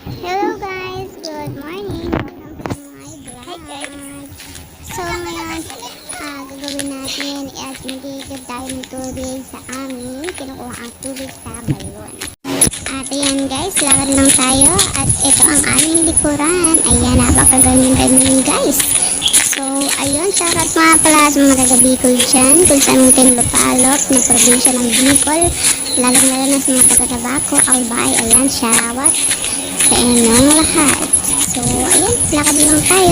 Hello guys, good morning. Welcome to my vlog. Hi guys. So ngayon, gagawin natin at mag-iigib tayo ng tubig sa amin. Kinukuha ang tubig sa balon. At ayan guys, lakad lang tayo at ito ang aming likuran. Ayan, napakaganda nun guys. So ayun, shoutout mga pala sa mga taga-Bicol dyan. Kung saan mo tayong lupalop na probinsya ng Bicol. Lalo-lalo na sa mga taga-Tabaco, Albay. Ayan, shoutout sa inyong lahat. So ayun, lakad lang tayo.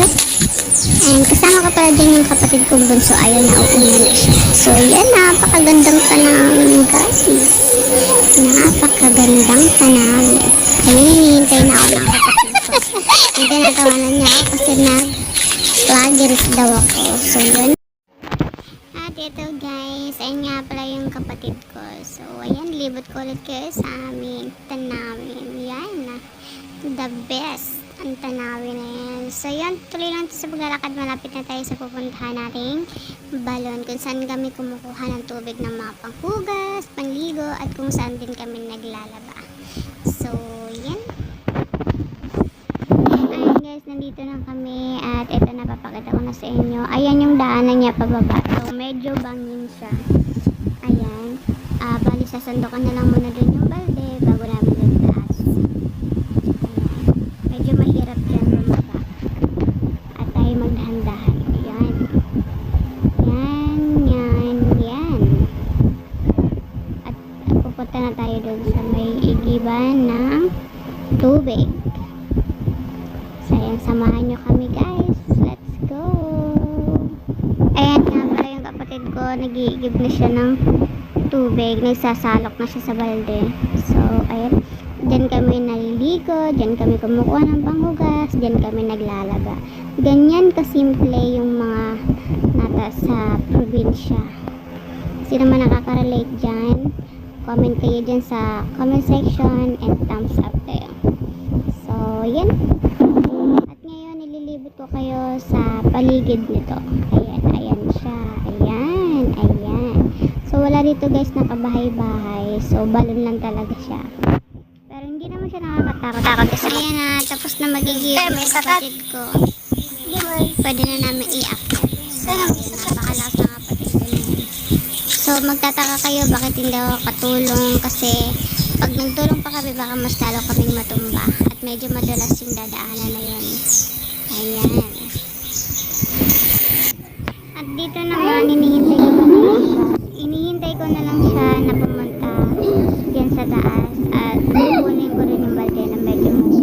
And kasama ka pala din yung kapatid kong bunso. Ayun, nauuna na siya. So yan, napakagandang tanawin guys. Napakagandang tanawin. Ayun, hinihintay na ako ng kapatid ko. Hindi, natawanan niya ako kasi vloggers daw ako. So yun. At ito guys, ayun nga pala yung kapatid ko. So ayan, libot ko ulit kayo sa aming tanawin. Yan, the best ang tanawin na yan. So yun, tuloy lang sa paglalakad. Malapit na tayo sa pupuntahan nating balon kung saan kami kumukuha ng tubig ng mga panghugas, pangligo at kung saan din kami naglalaba. So yan. Ayan guys, nandito na kami at ito, napapakita ko na sa inyo. Ayan yung daanan niya pababa. So medyo bangin siya. Ayan. Bali sasandokan na lang muna dun yung balde bago namin nagtaas. Medyo mahirap dyan bumaba. At tayo magdahan-dahan. Ayan. Yan. At pupunta na tayo dun sa may igiban ng tubig. So ayan, samahan nyo kami guys. Let's go! Ayan nga pala yung kapatid ko. Nag-iigib na siya ng tubig. Nagsasalok na siya sa balde. So ayan. Diyan kami naliligo, diyan kami kumukuha ng panghugas, diyan kami naglalaba. Ganyan kasimple yung mga nata sa probinsya. Sino man nakaka-relate dyan, comment kayo dyan sa comment section and thumbs up kayo. So, yan. At ngayon, nililibot ko kayo sa paligid nito. Ayan siya. Ayan. So, wala dito guys na kabahay-bahay. So, balon lang talaga siya. Pero hindi naman siya nakakatakot. Kasi ayan na, tapos na magiging kapatid ko. Pwede na namin i-up. So, napakalakas na kapatid ko na yun. So, magtataka kayo bakit hindi ako katulong. Kasi, pag nagtulong pa kami, baka mas lalo kaming matumba. At medyo madulas yung dadaanan na yun. Ayan. At dito naman, hinihintay ko na lang siya na pumunta dyan sa taas. At kukunin ko rin yung balde na medyo mas.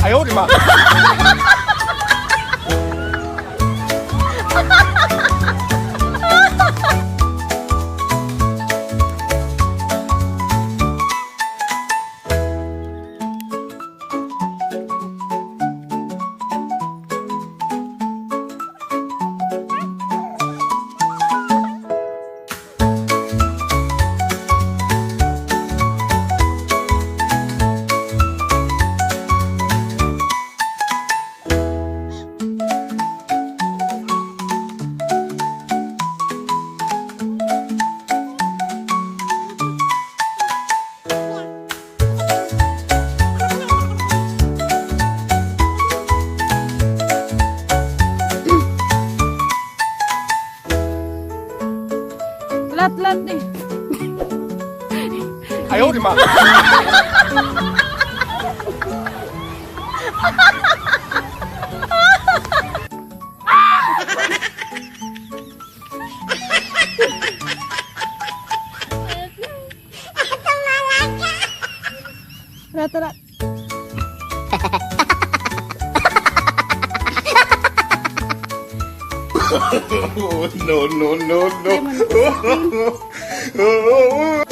Ayaw, di ba? Lat-lat eh. Ayaw, di ba? Lat-lat. No.